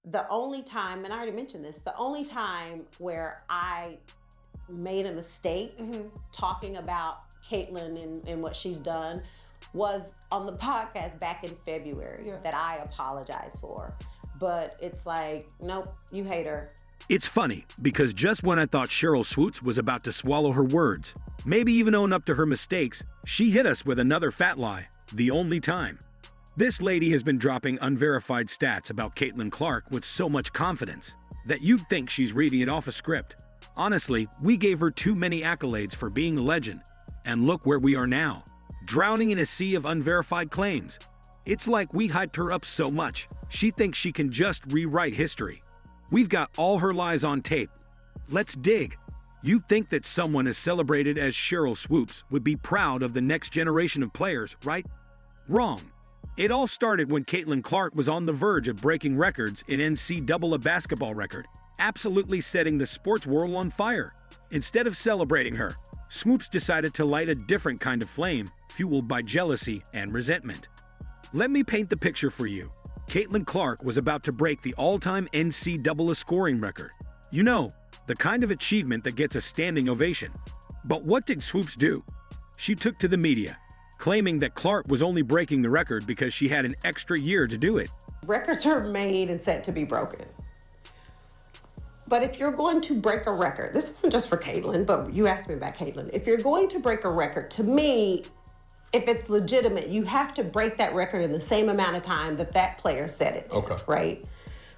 the only time, and I already mentioned this, the only time where I made a mistake talking about Caitlyn and what she's done was on the podcast back in February that I apologized for. But it's like, nope, you hate her. It's funny, because just when I thought Sheryl Swoopes was about to swallow her words, maybe even own up to her mistakes, she hit us with another fat lie, the only time. This lady has been dropping unverified stats about Caitlin Clark with so much confidence that you'd think she's reading it off a script. Honestly, we gave her too many accolades for being a legend, and look where we are now, drowning in a sea of unverified claims. It's like we hyped her up so much, she thinks she can just rewrite history. We've got all her lies on tape. Let's dig. You think that someone as celebrated as Sheryl Swoopes would be proud of the next generation of players, right? Wrong. It all started when Caitlin Clark was on the verge of breaking records in NCAA basketball record, absolutely setting the sports world on fire. Instead of celebrating her, Swoopes decided to light a different kind of flame, fueled by jealousy and resentment. Let me paint the picture for you. Caitlin Clark was about to break the all-time NCAA scoring record. You know, the kind of achievement that gets a standing ovation. But what did Swoopes do? She took to the media, claiming that Clark was only breaking the record because she had an extra year to do it. Records are made and set to be broken. But if you're going to break a record, this isn't just for Caitlin, but you asked me about Caitlin. If you're going to break a record, to me, if it's legitimate, you have to break that record in the same amount of time that that player set it. Okay. Right?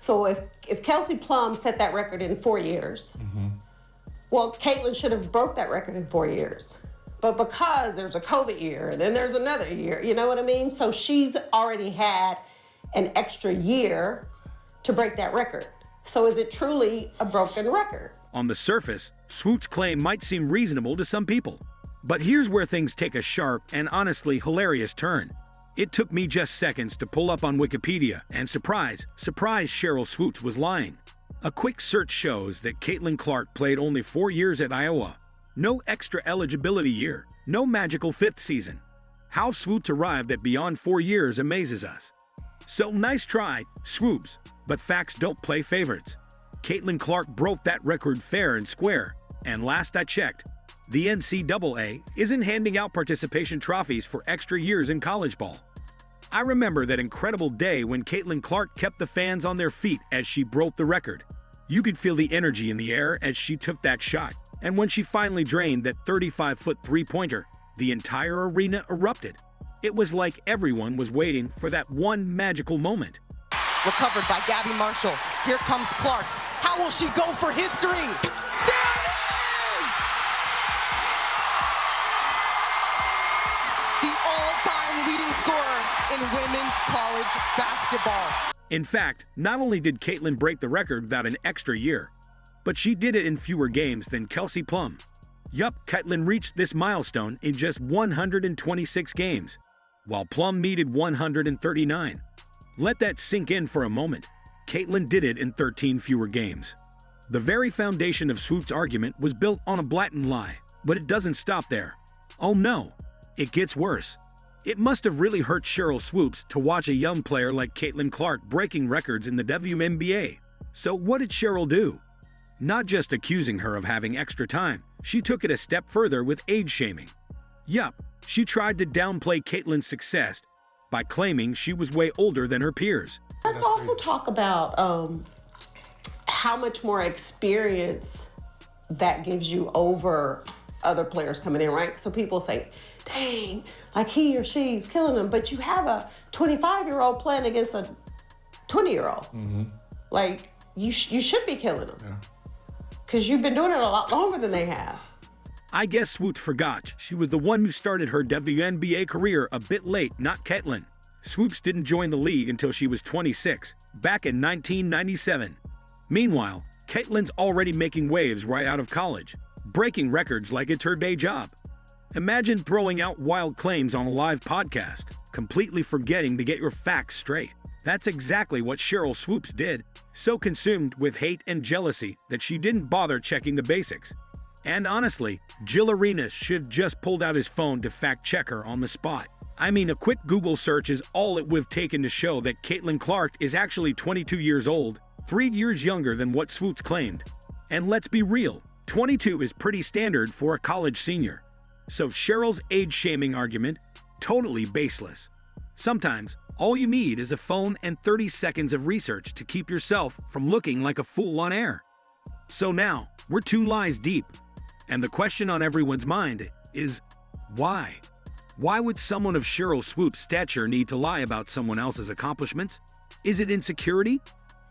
So if Kelsey Plum set that record in 4 years, well, Caitlin should have broke that record in 4 years. But because there's a COVID year, and then there's another year, you know what I mean? So she's already had an extra year to break that record. So is it truly a broken record? On the surface, Swoopes' claim might seem reasonable to some people. But here's where things take a sharp and honestly hilarious turn. It took me just seconds to pull up on Wikipedia, and surprise, Sheryl Swoopes was lying. A quick search shows that Caitlin Clark played only 4 years at Iowa. No extra eligibility year, no magical 5th season. How Swoopes arrived at beyond 4 years amazes us. So nice try, Swoopes, but facts don't play favorites. Caitlin Clark broke that record fair and square, and last I checked, the NCAA isn't handing out participation trophies for extra years in college ball. I remember that incredible day when Caitlin Clark kept the fans on their feet as she broke the record. You could feel the energy in the air as she took that shot. And when she finally drained that 35-foot three-pointer, the entire arena erupted. It was like everyone was waiting for that one magical moment. Recovered by Gabby Marshall. Here comes Clark. How will she go for history? There it is! The all-time leading scorer in women's college basketball. In fact, not only did Caitlin break the record without an extra year, but she did it in fewer games than Kelsey Plum. Yup, Caitlin reached this milestone in just 126 games, while Plum needed 139. Let that sink in for a moment. Caitlin did it in 13 fewer games. The very foundation of Swoopes' argument was built on a blatant lie, but it doesn't stop there. Oh no, it gets worse. It must have really hurt Sheryl Swoopes to watch a young player like Caitlin Clark breaking records in the WNBA. So what did Sheryl do? Not just accusing her of having extra time, she took it a step further with age shaming. Yup, she tried to downplay Caitlin's success by claiming she was way older than her peers. Let's also talk about how much more experience that gives you over other players coming in, right? So people say, dang, like he or she's killing them, but you have a 25-year-old playing against a 20-year-old. Like, you should be killing them. Yeah. Because you've been doing it a lot longer than they have. I guess Swoopes forgot she was the one who started her WNBA career a bit late, not Caitlin. Swoopes didn't join the league until she was 26, back in 1997. Meanwhile, Caitlin's already making waves right out of college, breaking records like it's her day job. Imagine throwing out wild claims on a live podcast, completely forgetting to get your facts straight. That's exactly what Sheryl Swoopes did, so consumed with hate and jealousy that she didn't bother checking the basics. And honestly, Jill Arenas should have just pulled out his phone to fact-check her on the spot. I mean, a quick Google search is all it would have taken to show that Caitlin Clark is actually 22 years old 3 years younger than what Swoopes claimed. And let's be real, 22 is pretty standard for a college senior. So Cheryl's age-shaming argument, totally baseless. Sometimes, all you need is a phone and 30 seconds of research to keep yourself from looking like a fool on air. So now, we're 2 lies deep. And the question on everyone's mind is, why? Why would someone of Sheryl Swoopes' stature need to lie about someone else's accomplishments? Is it insecurity?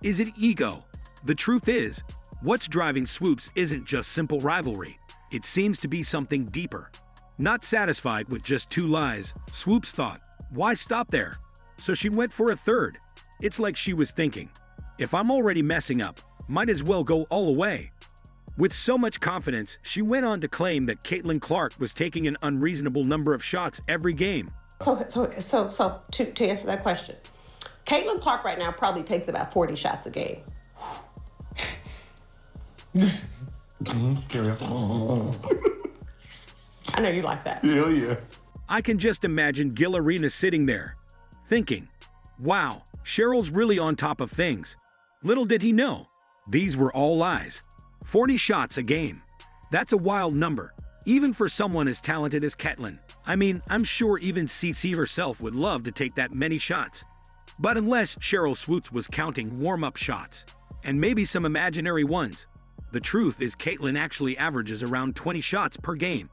Is it ego? The truth is, what's driving Swoopes isn't just simple rivalry. It seems to be something deeper. Not satisfied with just 2 lies, Swoopes thought, why stop there? So she went for a third. It's like she was thinking, if I'm already messing up, might as well go all the way. With so much confidence, she went on to claim that Caitlin Clark was taking an unreasonable number of shots every game. So to answer that question, Caitlin Clark right now probably takes about 40 shots a game. Carry on. I know you like that. Hell yeah. I can just imagine Gil Arena sitting there, thinking, wow, Cheryl's really on top of things. Little did he know, these were all lies. 40 shots a game. That's a wild number, even for someone as talented as Caitlin. I mean, I'm sure even CC herself would love to take that many shots. But unless Sheryl Swoopes was counting warm-up shots, and maybe some imaginary ones, the truth is Caitlin actually averages around 20 shots per game.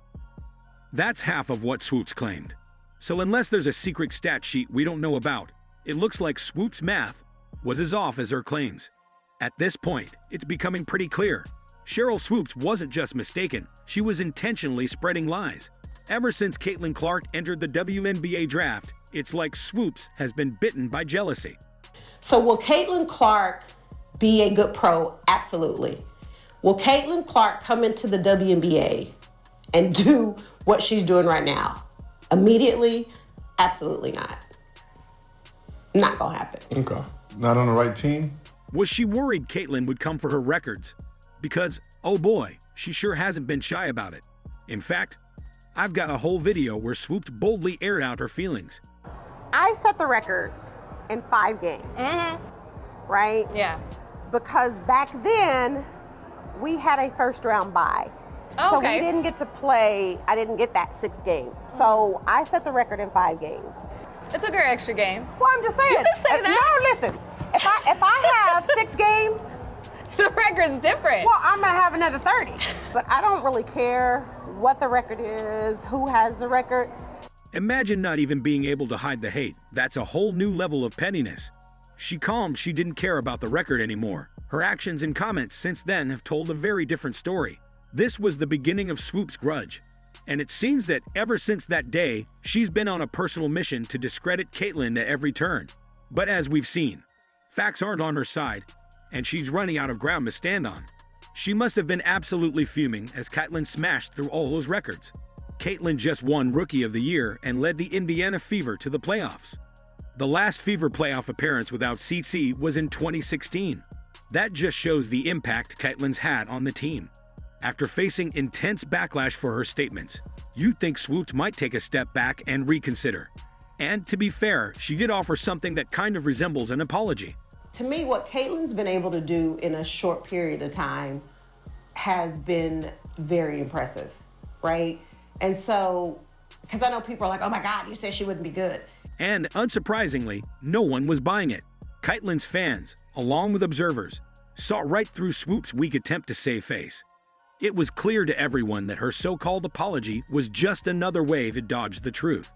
That's half of what Swoopes claimed. So unless there's a secret stat sheet we don't know about, it looks like Swoopes' math was as off as her claims. At this point, it's becoming pretty clear. Sheryl Swoopes wasn't just mistaken, she was intentionally spreading lies. Ever since Caitlin Clark entered the WNBA draft, it's like Swoopes has been bitten by jealousy. So will Caitlin Clark be a good pro? Absolutely. Will Caitlin Clark come into the WNBA and do what she's doing right now immediately? Absolutely not. Not gonna happen. Okay. Not on the right team? Was she worried Caitlin would come for her records? Because, oh boy, she sure hasn't been shy about it. In fact, I've got a whole video where Swoopes boldly aired out her feelings. I set the record in 5 games, right? Yeah. Because back then, we had a first round bye. So we didn't get to play, I didn't get that 6th game. So I set the record in 5 games. It took her extra game. Well, I'm just saying. You can say that. No, listen, if I have 6 games, The record's different. well, I'm gonna have another 30. But I don't really care what the record is, who has the record. Imagine not even being able to hide the hate. That's a whole new level of pettiness. She calmed she didn't care about the record anymore. Her actions and comments since then have told a very different story. This was the beginning of Swoopes' grudge. And it seems that ever since that day, she's been on a personal mission to discredit Caitlin at every turn. But as we've seen, facts aren't on her side, and she's running out of ground to stand on. She must have been absolutely fuming as Caitlin smashed through all those records. Caitlin just won Rookie of the Year and led the Indiana Fever to the playoffs. The last Fever playoff appearance without CC was in 2016. That just shows the impact Caitlin's had on the team. After facing intense backlash for her statements, you'd think Swoopes might take a step back and reconsider. And to be fair, she did offer something that kind of resembles an apology. To me, what Caitlin's been able to do in a short period of time has been very impressive, right? And so, because I know people are like, oh my God, you said she wouldn't be good. And unsurprisingly, no one was buying it. Caitlin's fans, along with observers, saw right through Swoopes' weak attempt to save face. It was clear to everyone that her so-called apology was just another way to dodge the truth.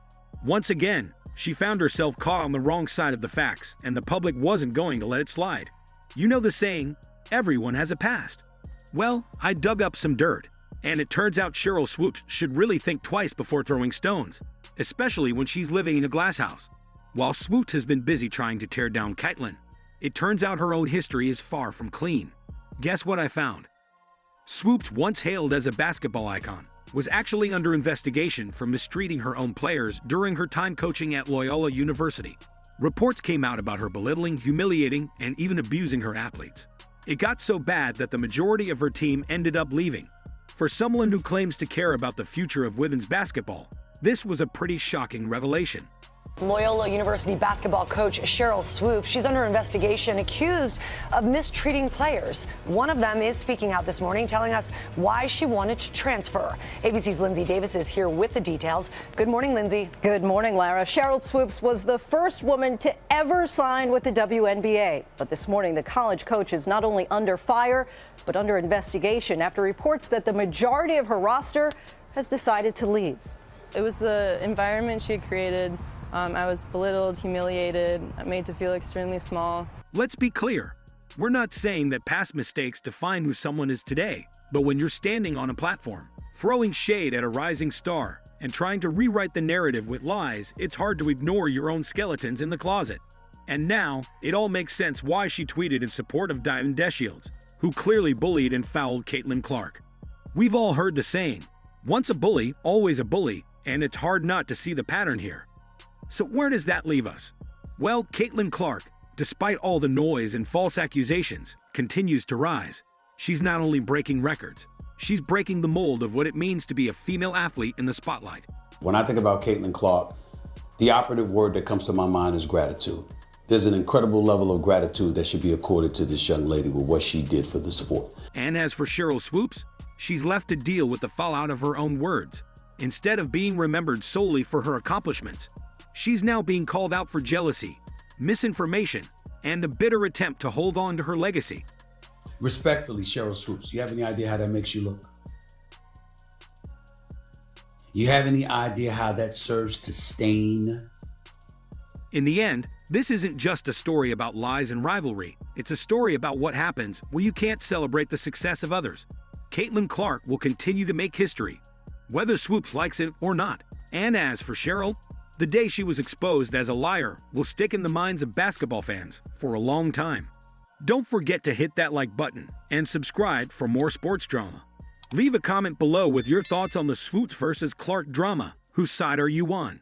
Once again, she found herself caught on the wrong side of the facts, and the public wasn't going to let it slide. You know the saying, everyone has a past. Well, I dug up some dirt, and it turns out Sheryl Swoopes should really think twice before throwing stones, especially when she's living in a glass house. While Swoopes has been busy trying to tear down Caitlin, it turns out her own history is far from clean. Guess what I found? Swoopes, once hailed as a basketball icon, was actually under investigation for mistreating her own players during her time coaching at Loyola University. Reports came out about her belittling, humiliating, and even abusing her athletes. It got so bad that the majority of her team ended up leaving. For someone who claims to care about the future of women's basketball, this was a pretty shocking revelation. Loyola University basketball coach Sheryl Swoopes, she's under investigation, accused of mistreating players. One of them is speaking out this morning, telling us why she wanted to transfer. ABC's Lindsay Davis is here with the details. Good morning, Lindsay. Good morning, Lara. Sheryl Swoopes was the first woman to ever sign with the WNBA. But this morning, the college coach is not only under fire, but under investigation after reports that the majority of her roster has decided to leave. It was the environment she had created. I was belittled, humiliated, made to feel extremely small. Let's be clear. We're not saying that past mistakes define who someone is today. But when you're standing on a platform, throwing shade at a rising star, and trying to rewrite the narrative with lies, it's hard to ignore your own skeletons in the closet. And now, it all makes sense why she tweeted in support of Diamond Deshields, who clearly bullied and fouled Caitlin Clark. We've all heard the saying, once a bully, always a bully, and it's hard not to see the pattern here. So where does that leave us? Well, Caitlin Clark, despite all the noise and false accusations, continues to rise. She's not only breaking records, she's breaking the mold of what it means to be a female athlete in the spotlight. When I think about Caitlin Clark, the operative word that comes to my mind is gratitude. There's an incredible level of gratitude that should be accorded to this young lady with what she did for the sport. And as for Sheryl Swoopes, she's left to deal with the fallout of her own words. Instead of being remembered solely for her accomplishments, she's now being called out for jealousy, misinformation, and a bitter attempt to hold on to her legacy. Respectfully, Sheryl Swoopes, you have any idea how that makes you look? You have any idea how that serves to stain? In the end, this isn't just a story about lies and rivalry. It's a story about what happens when you can't celebrate the success of others. Caitlin Clark will continue to make history, whether Swoopes likes it or not. And as for Sheryl, the day she was exposed as a liar will stick in the minds of basketball fans for a long time. Don't forget to hit that like button and subscribe for more sports drama. Leave a comment below with your thoughts on the Swoopes versus Clark drama. Whose side are you on?